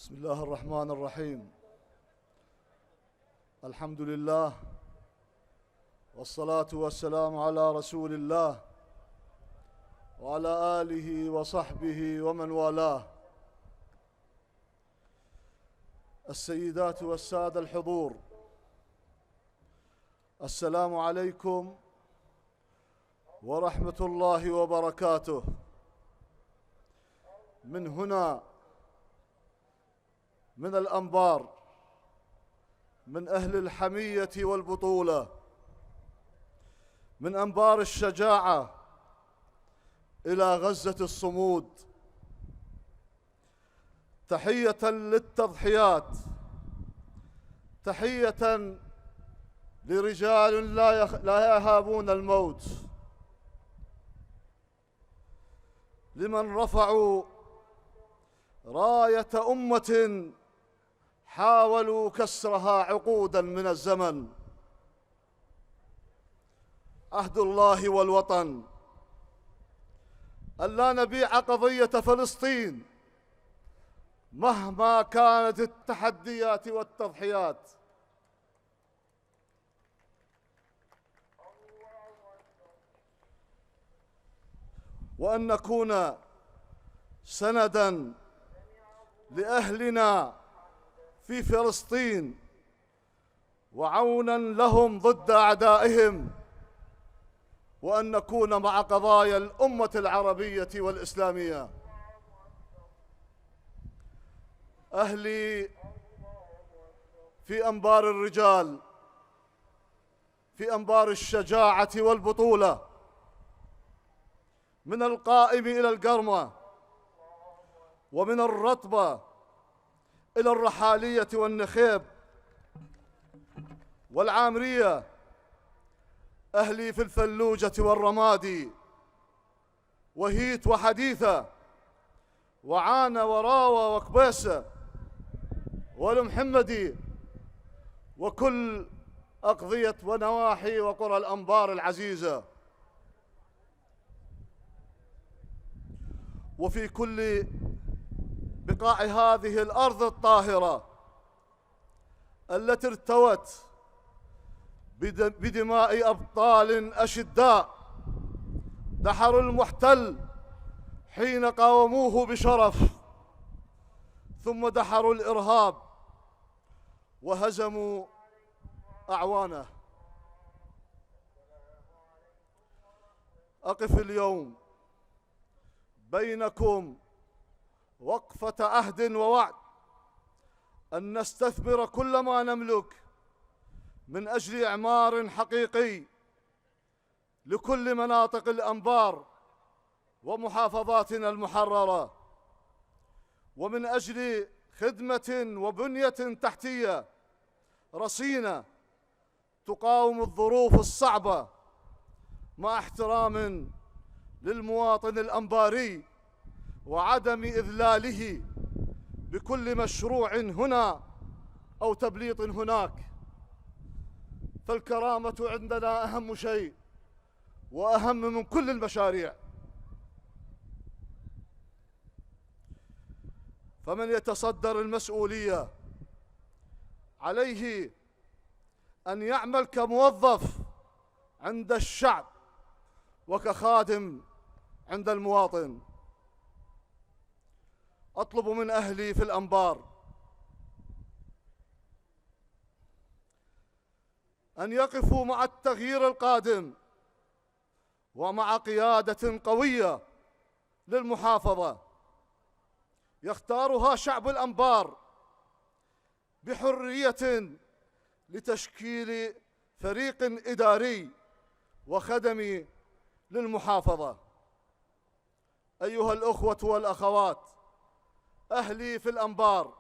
بسم الله الرحمن الرحيم. الحمد لله والصلاة والسلام على رسول الله وعلى آله وصحبه ومن والاه. السيدات والسادة الحضور، السلام عليكم ورحمة الله وبركاته. من هنا من الأنبار، من أهل الحمية والبطولة، من أنبار الشجاعة إلى غزة الصمود، تحية للتضحيات، تحية لرجال لا يهابون الموت، لمن رفعوا راية أمة حاولوا كسرها عقودا من الزمن. عهد الله والوطن ألا نبيع قضية فلسطين مهما كانت التحديات والتضحيات. وأن نكون سنداً لأهلنا في فلسطين وعوناً لهم ضد أعدائهم، وأن نكون مع قضايا الأمة العربية والإسلامية. أهلي في أنبار الرجال، في أنبار الشجاعة والبطولة، من القائم إلى القرمة، ومن الرطبة إلى الرحالية والنخيب والعامرية. أهلي في الفلوجة والرمادي، وهيت وحديثة، وعانة وراوة وكبيسة والمحمدي، وكل أقضية ونواحي وقرى الأنبار العزيزة. وفي كل بقاع هذه الأرض الطاهرة التي ارتوت بدماء أبطال أشداء دحروا المحتل حين قاوموه بشرف، ثم دحروا الإرهاب وهزموا أعوانه. أقف اليوم بينكم وقفة عهد ووعد أن نستثمر كل ما نملك من أجل إعمار حقيقي لكل مناطق الأنبار ومحافظاتنا المحررة، ومن أجل خدمة وبنية تحتية رصينة تقاوم الظروف الصعبة، مع احترام للمواطن الأنباري وعدم إذلاله بكل مشروع هنا أو تبليط هناك. فالكرامة عندنا أهم شيء وأهم من كل المشاريع. فمن يتصدر المسؤولية عليه أن يعمل كموظف عند الشعب وكخادم عند المواطن. أطلب من أهلي في الأنبار أن يقفوا مع التغيير القادم ومع قيادة قوية للمحافظة يختارها شعب الأنبار بحرية لتشكيل فريق إداري وخدمي للمحافظة. أيها الأخوة والأخوات، أهلي في الأنبار،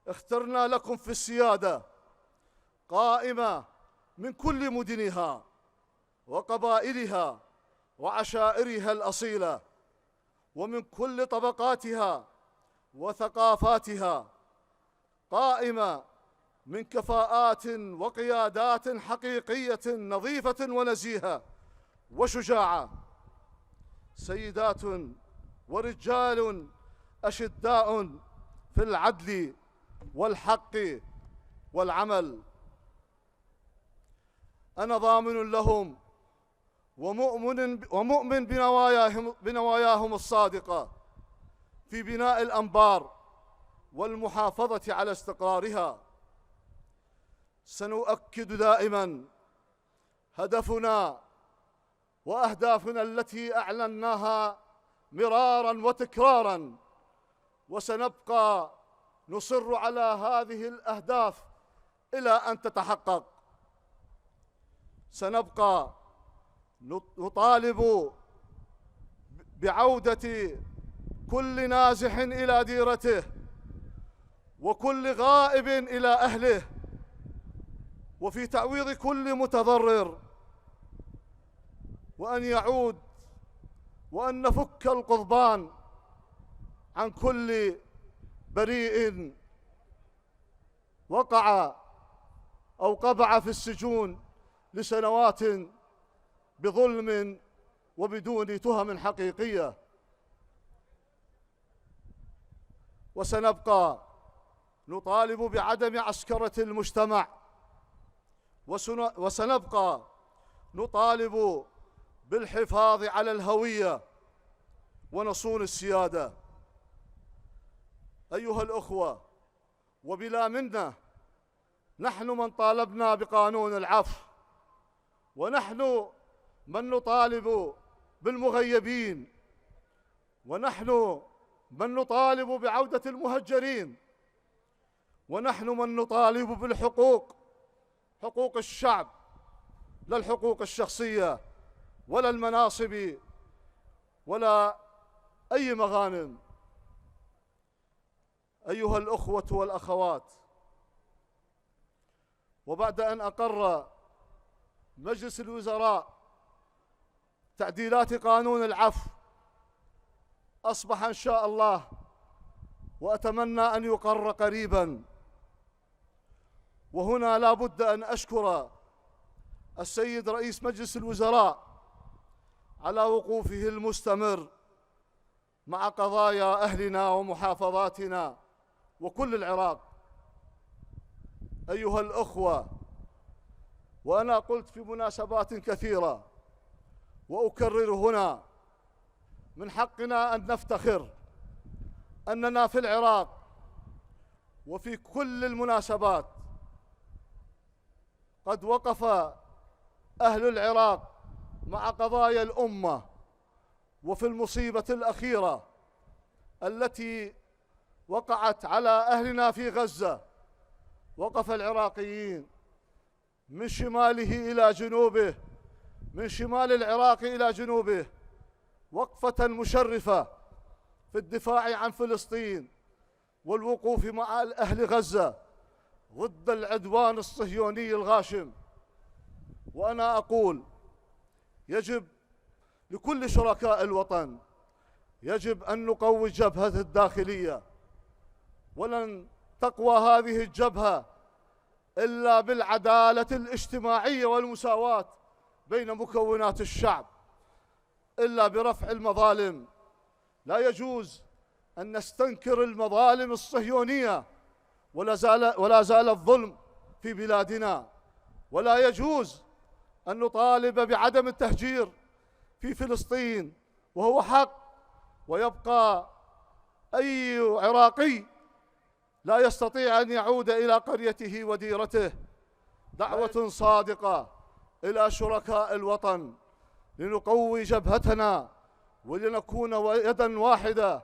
اخترنا لكم في السيادة قائمة من كل مدنها وقبائلها وعشائرها الأصيلة، ومن كل طبقاتها وثقافاتها، قائمة من كفاءات وقيادات حقيقية نظيفة ونزيهة وشجاعة، سيدات ورجال أشداء في العدل والحق والعمل. أنا ضامن لهم ومؤمن بنواياهم الصادقة في بناء الأنبار والمحافظة على استقرارها. سنؤكد دائما هدفنا وأهدافنا التي أعلناها مرارا وتكرارا، وسنبقى نصر على هذه الأهداف إلى أن تتحقق. سنبقى نطالب بعودة كل نازح إلى ديرته، وكل غائب إلى أهله، وفي تعويض كل متضرر، وأن يعود وأن نفك القضبان عن كل بريء وقع أو قبع في السجون لسنوات بظلم وبدون تهم حقيقية. وسنبقى نطالب بعدم عسكرة المجتمع، وسنبقى نطالب بالحفاظ على الهوية ونصون السيادة. أيها الأخوة، وبلا منة نحن من طالبنا بقانون العفو، ونحن من نطالب بالمغيبين، ونحن من نطالب بعودة المهجرين، ونحن من نطالب بالحقوق، حقوق الشعب، لا الحقوق الشخصية ولا المناصب ولا أي مغانم. أيها الأخوة والأخوات، وبعد أن أقر مجلس الوزراء تعديلات قانون العفو، أصبح إن شاء الله، وأتمنى أن يقر قريباً. وهنا لا بد أن أشكر السيد رئيس مجلس الوزراء على وقوفه المستمر مع قضايا أهلنا ومحافظاتنا وكل العراق. أيها الأخوة، وأنا قلت في مناسبات كثيرة وأكرر هنا، من حقنا أن نفتخر أننا في العراق وفي كل المناسبات قد وقف أهل العراق مع قضايا الأمة. وفي المصيبة الأخيرة التي وقعت على أهلنا في غزة، وقف العراقيين من شماله إلى جنوبه، من شمال العراق إلى جنوبه، وقفة مشرفة في الدفاع عن فلسطين والوقوف مع أهل غزة ضد العدوان الصهيوني الغاشم. وأنا أقول يجب لكل شركاء الوطن، يجب أن نقوي الجبهة الداخلية، ولن تقوى هذه الجبهة إلا بالعدالة الاجتماعية والمساواة بين مكونات الشعب، إلا برفع المظالم. لا يجوز أن نستنكر المظالم الصهيونية، ولا زال الظلم في بلادنا، ولا يجوز أن نطالب بعدم التهجير في فلسطين وهو حق، ويبقى أي عراقي لا يستطيع أن يعود إلى قريته وديرته. دعوة صادقة إلى شركاء الوطن لنقوي جبهتنا ولنكون يدا واحدة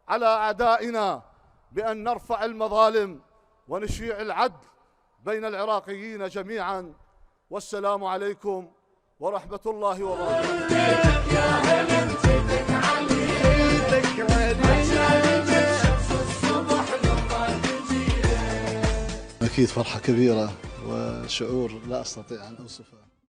على أعدائنا، بأن نرفع المظالم ونشيع العدل بين العراقيين جميعا. والسلام عليكم ورحمة الله وبركاته. أكيد فرحة كبيرة وشعور لا أستطيع أن أوصفه.